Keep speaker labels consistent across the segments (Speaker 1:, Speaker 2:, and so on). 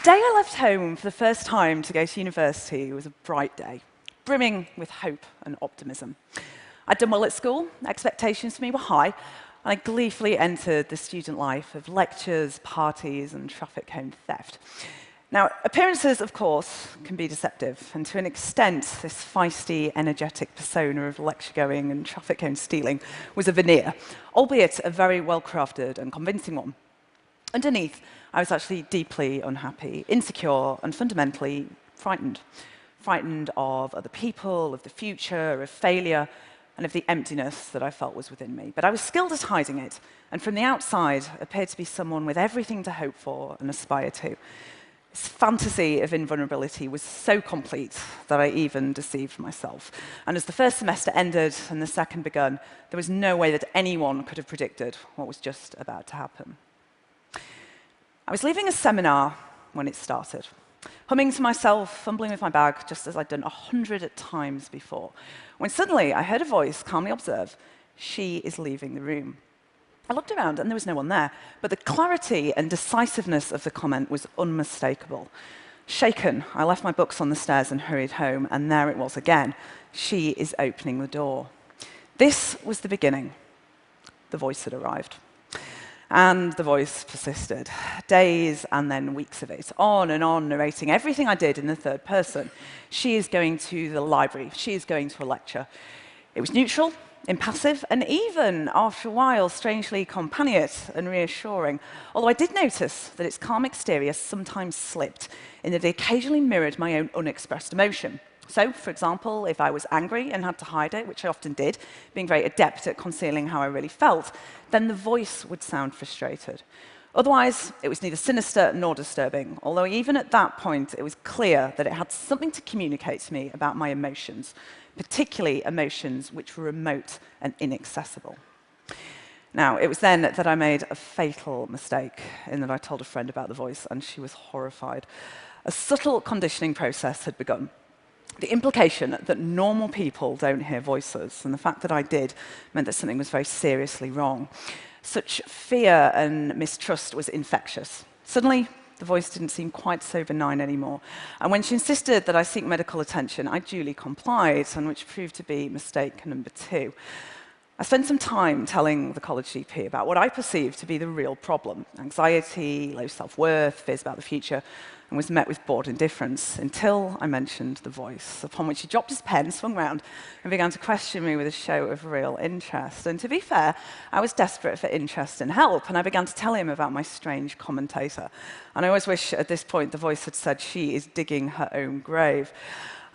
Speaker 1: day I left home for the first time to go to university was a bright day, brimming with hope and optimism. I'd done well at school, expectations for me were high, and I gleefully entered the student life of lectures, parties, and traffic cone theft. Now, appearances, of course, can be deceptive, and to an extent, this feisty, energetic persona of lecture-going and traffic cone stealing was a veneer, albeit a very well-crafted and convincing one. Underneath, I was actually deeply unhappy, insecure, and fundamentally frightened. Frightened of other people, of the future, of failure, and of the emptiness that I felt was within me. But I was skilled at hiding it, and from the outside, appeared to be someone with everything to hope for and aspire to. This fantasy of invulnerability was so complete that I even deceived myself. And as the first semester ended and the second begun, there was no way that anyone could have predicted what was just about to happen. I was leaving a seminar when it started, humming to myself, fumbling with my bag, just as I'd done 100 times before, when suddenly I heard a voice calmly observe, "She is leaving the room." I looked around and there was no one there, but the clarity and decisiveness of the comment was unmistakable. Shaken, I left my books on the stairs and hurried home, and there it was again. She is opening the door. This was the beginning. The voice had arrived. And the voice persisted. Days and then weeks of it, on, narrating everything I did in the third person. She is going to the library. She is going to a lecture. It was neutral, impassive, and even, after a while, strangely companionate and reassuring, although I did notice that its calm exterior sometimes slipped, in that it occasionally mirrored my own unexpressed emotion. So, for example, if I was angry and had to hide it, which I often did, being very adept at concealing how I really felt, then the voice would sound frustrated. Otherwise, it was neither sinister nor disturbing, although even at that point, it was clear that it had something to communicate to me about my emotions, particularly emotions which were remote and inaccessible. Now, it was then that I made a fatal mistake, in that I told a friend about the voice, and she was horrified. A subtle conditioning process had begun. The implication that normal people don't hear voices, and the fact that I did, meant that something was very seriously wrong. Such fear and mistrust was infectious. Suddenly, the voice didn't seem quite so benign anymore. And when she insisted that I seek medical attention, I duly complied, and which proved to be mistake number 2. I spent some time telling the college GP about what I perceived to be the real problem: anxiety, low self-worth, fears about the future, and was met with bored indifference until I mentioned the voice, upon which he dropped his pen, swung round, and began to question me with a show of real interest. And to be fair, I was desperate for interest and help, and I began to tell him about my strange commentator. And I always wish at this point the voice had said, "She is digging her own grave."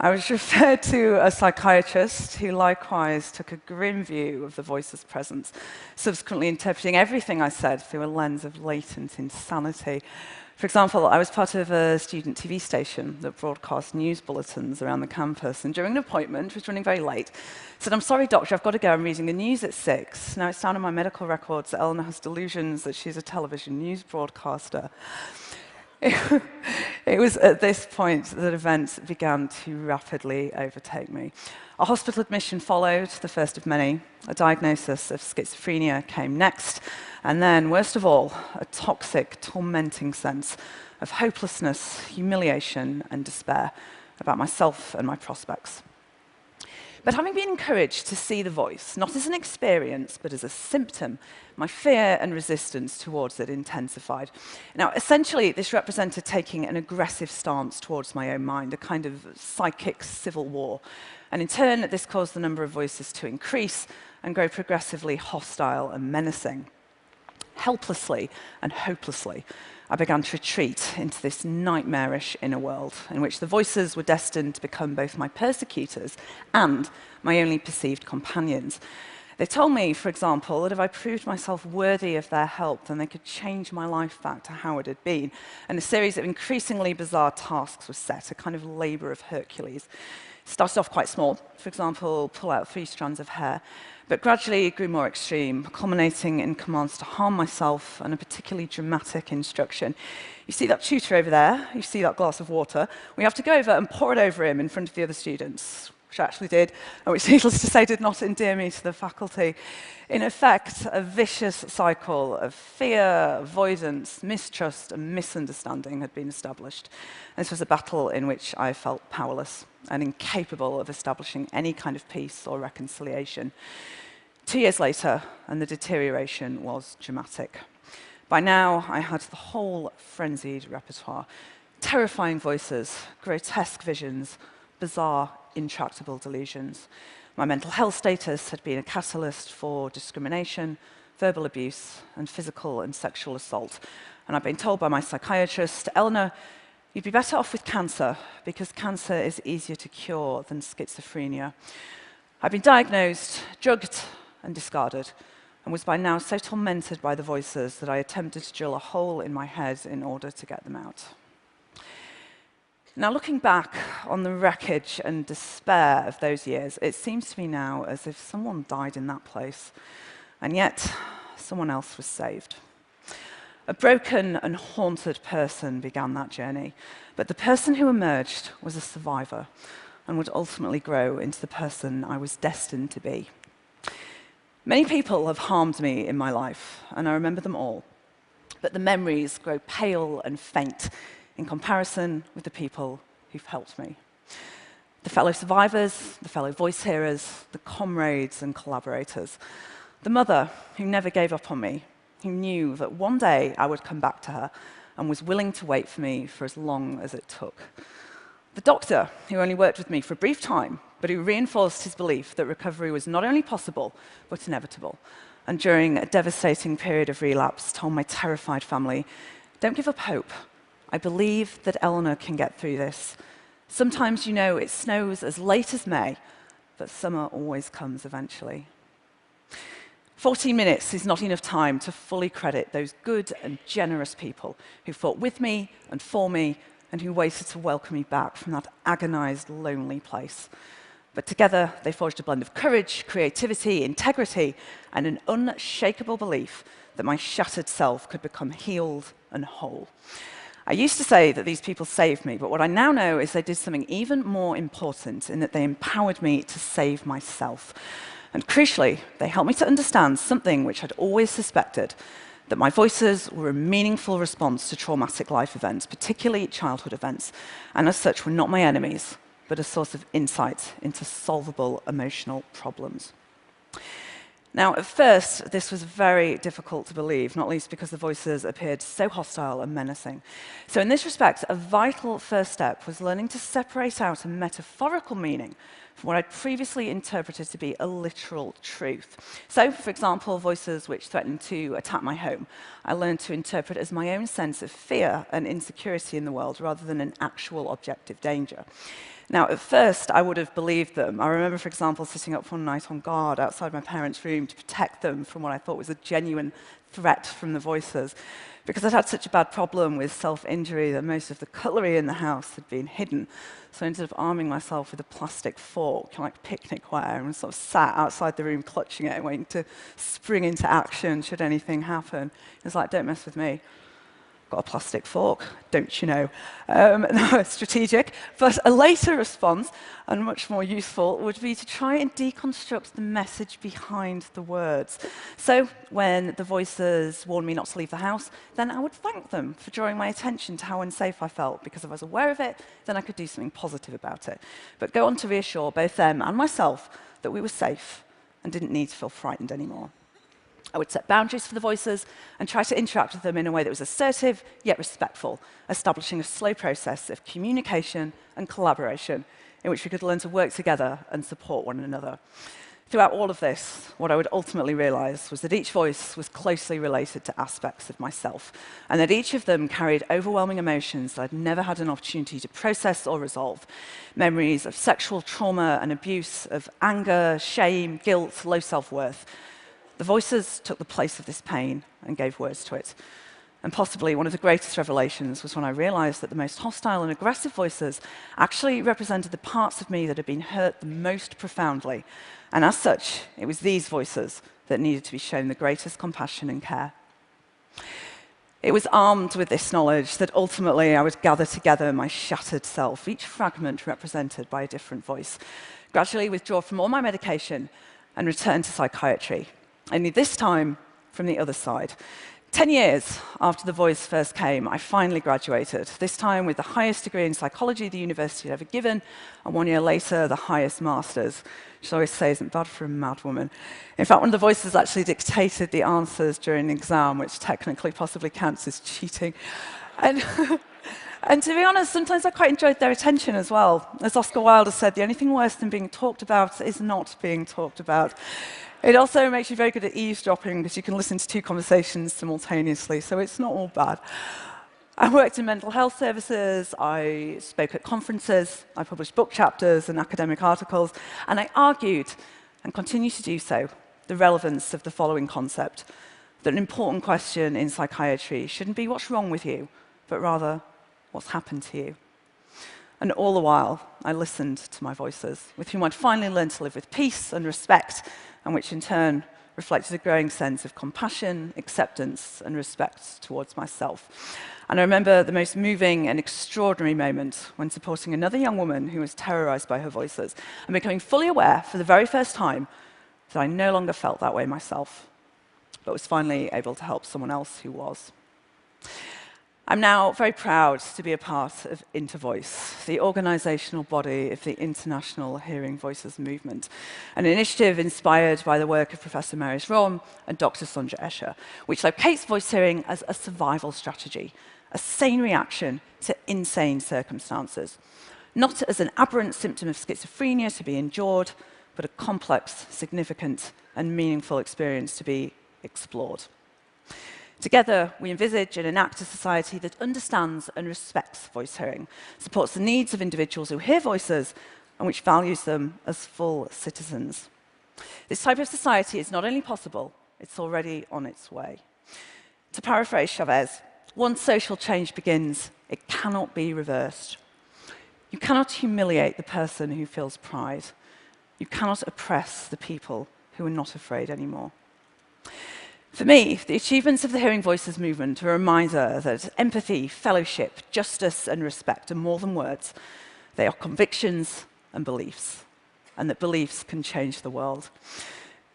Speaker 1: I was referred to a psychiatrist who likewise took a grim view of the voice's presence, subsequently interpreting everything I said through a lens of latent insanity. For example, I was part of a student TV station that broadcast news bulletins around the campus, and during an appointment, which was running very late, said, "I'm sorry, doctor, I've got to go, I'm reading the news at 6. Now, it's down in my medical records that Eleanor has delusions that she's a television news broadcaster. It was at this point that events began to rapidly overtake me. A hospital admission followed, the first of many. A diagnosis of schizophrenia came next. And then, worst of all, a toxic, tormenting sense of hopelessness, humiliation, and despair about myself and my prospects. But having been encouraged to see the voice, not as an experience, but as a symptom, my fear and resistance towards it intensified. Now, essentially, this represented taking an aggressive stance towards my own mind, a kind of psychic civil war. And in turn, this caused the number of voices to increase and grow progressively hostile and menacing. Helplessly and hopelessly, I began to retreat into this nightmarish inner world in which the voices were destined to become both my persecutors and my only perceived companions. They told me, for example, that if I proved myself worthy of their help, then they could change my life back to how it had been. And a series of increasingly bizarre tasks was set, a kind of labor of Hercules. It started off quite small, for example, pull out 3 strands of hair, but gradually it grew more extreme, culminating in commands to harm myself and a particularly dramatic instruction. You see that tutor over there? You see that glass of water? We have to go over and pour it over him in front of the other students. which I actually did, and which, needless to say, did not endear me to the faculty. In effect, a vicious cycle of fear, avoidance, mistrust, and misunderstanding had been established. And this was a battle in which I felt powerless and incapable of establishing any kind of peace or reconciliation. 2 years later, and the deterioration was dramatic. By now, I had the whole frenzied repertoire: terrifying voices, grotesque visions, bizarre, intractable delusions. My mental health status had been a catalyst for discrimination, verbal abuse, and physical and sexual assault. And I'd been told by my psychiatrist, Eleanor, you'd be better off with cancer, because cancer is easier to cure than schizophrenia. I'd been diagnosed, drugged, and discarded, and was by now so tormented by the voices that I attempted to drill a hole in my head in order to get them out. Now, looking back on the wreckage and despair of those years, it seems to me now as if someone died in that place, and yet someone else was saved. A broken and haunted person began that journey, but the person who emerged was a survivor and would ultimately grow into the person I was destined to be. Many people have harmed me in my life, and I remember them all, but the memories grow pale and faint in comparison with the people who've helped me. The fellow survivors, the fellow voice hearers, the comrades and collaborators. The mother who never gave up on me, who knew that one day I would come back to her and was willing to wait for me for as long as it took. The doctor who only worked with me for a brief time, but who reinforced his belief that recovery was not only possible, but inevitable. And during a devastating period of relapse, told my terrified family, don't give up hope. I believe that Eleanor can get through this. Sometimes, you know, it snows as late as May, but summer always comes eventually. 14 minutes is not enough time to fully credit those good and generous people who fought with me and for me and who waited to welcome me back from that agonized, lonely place. But together, they forged a blend of courage, creativity, integrity, and an unshakable belief that my shattered self could become healed and whole. I used to say that these people saved me, but what I now know is they did something even more important in that they empowered me to save myself. And crucially, they helped me to understand something which I'd always suspected, that my voices were a meaningful response to traumatic life events, particularly childhood events, and as such were not my enemies, but a source of insight into solvable emotional problems. Now, at first, this was very difficult to believe, not least because the voices appeared so hostile and menacing. So in this respect, a vital first step was learning to separate out a metaphorical meaning from what I'd previously interpreted to be a literal truth. So, for example, voices which threatened to attack my home, I learned to interpret as my own sense of fear and insecurity in the world rather than an actual objective danger. Now, at first, I would have believed them. I remember, for example, sitting up one night on guard outside my parents' room to protect them from what I thought was a genuine threat from the voices, because I'd had such a bad problem with self-injury that most of the cutlery in the house had been hidden. So I ended up arming myself with a plastic fork, like picnicware, and sort of sat outside the room clutching it and waiting to spring into action should anything happen. It was like, don't mess with me. Got a plastic fork, don't you know? No, strategic. But a later response, and much more useful, would be to try and deconstruct the message behind the words. So when the voices warned me not to leave the house, then I would thank them for drawing my attention to how unsafe I felt, because if I was aware of it, then I could do something positive about it. But go on to reassure both them and myself that we were safe and didn't need to feel frightened anymore. I would set boundaries for the voices and try to interact with them in a way that was assertive yet respectful, establishing a slow process of communication and collaboration in which we could learn to work together and support one another. Throughout all of this, what I would ultimately realize was that each voice was closely related to aspects of myself, and that each of them carried overwhelming emotions that I'd never had an opportunity to process or resolve. Memories of sexual trauma and abuse, of anger, shame, guilt, low self-worth. The voices took the place of this pain and gave words to it. And possibly one of the greatest revelations was when I realized that the most hostile and aggressive voices actually represented the parts of me that had been hurt the most profoundly. And as such, it was these voices that needed to be shown the greatest compassion and care. It was armed with this knowledge that ultimately I would gather together my shattered self, each fragment represented by a different voice, gradually withdraw from all my medication and return to psychiatry, only this time from the other side. 10 years after the voice first came, I finally graduated, this time with the highest degree in psychology the university had ever given, and 1 year later, the highest master's, which I always say isn't bad for a mad woman. In fact, one of the voices actually dictated the answers during the exam, which technically possibly counts as cheating. And, and to be honest, sometimes I quite enjoyed their attention as well. As Oscar Wilde said, the only thing worse than being talked about is not being talked about. It also makes you very good at eavesdropping because you can listen to two conversations simultaneously, so it's not all bad. I worked in mental health services, I spoke at conferences, I published book chapters and academic articles, and I argued, and continue to do so, the relevance of the following concept, that an important question in psychiatry shouldn't be what's wrong with you, but rather what's happened to you. And all the while, I listened to my voices, with whom I'd finally learned to live with peace and respect, and which in turn reflected a growing sense of compassion, acceptance, and respect towards myself. And I remember the most moving and extraordinary moment when supporting another young woman who was terrorized by her voices and becoming fully aware for the very first time that I no longer felt that way myself, but was finally able to help someone else who was. I'm now very proud to be a part of Intervoice, the organizational body of the International Hearing Voices Movement, an initiative inspired by the work of Professor Marius Rohm and Dr. Sonja Escher, which locates voice hearing as a survival strategy, a sane reaction to insane circumstances, not as an aberrant symptom of schizophrenia to be endured, but a complex, significant, and meaningful experience to be explored. Together, we envisage and enact a society that understands and respects voice hearing, supports the needs of individuals who hear voices, and which values them as full citizens. This type of society is not only possible, it's already on its way. To paraphrase Chavez, once social change begins, it cannot be reversed. You cannot humiliate the person who feels pride. You cannot oppress the people who are not afraid anymore. For me, the achievements of the Hearing Voices movement are a reminder that empathy, fellowship, justice, and respect are more than words. They are convictions and beliefs, and that beliefs can change the world.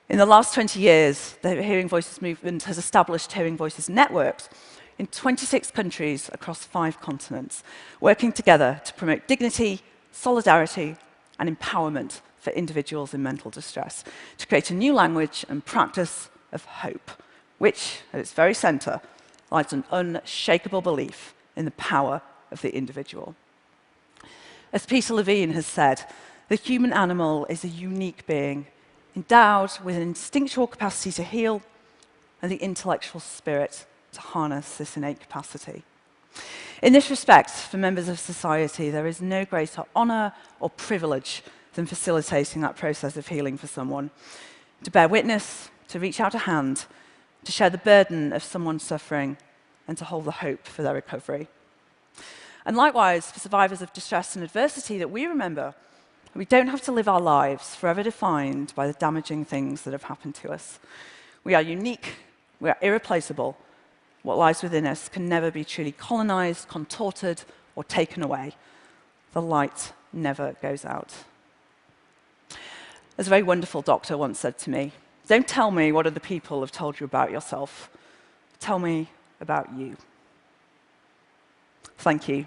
Speaker 1: In the last 20 years, the Hearing Voices movement has established Hearing Voices networks in 26 countries across 5 continents, working together to promote dignity, solidarity, and empowerment for individuals in mental distress, to create a new language and practice of hope, which, at its very center, lies an unshakable belief in the power of the individual. As Peter Levine has said, the human animal is a unique being, endowed with an instinctual capacity to heal and the intellectual spirit to harness this innate capacity. In this respect, for members of society, there is no greater honor or privilege than facilitating that process of healing for someone. To bear witness, to reach out a hand, to share the burden of someone suffering, and to hold the hope for their recovery. And likewise, for survivors of distress and adversity that we remember, we don't have to live our lives forever defined by the damaging things that have happened to us. We are unique, we are irreplaceable. What lies within us can never be truly colonized, contorted, or taken away. The light never goes out. As a very wonderful doctor once said to me, "Don't tell me what other people have told you about yourself. Tell me about you." Thank you.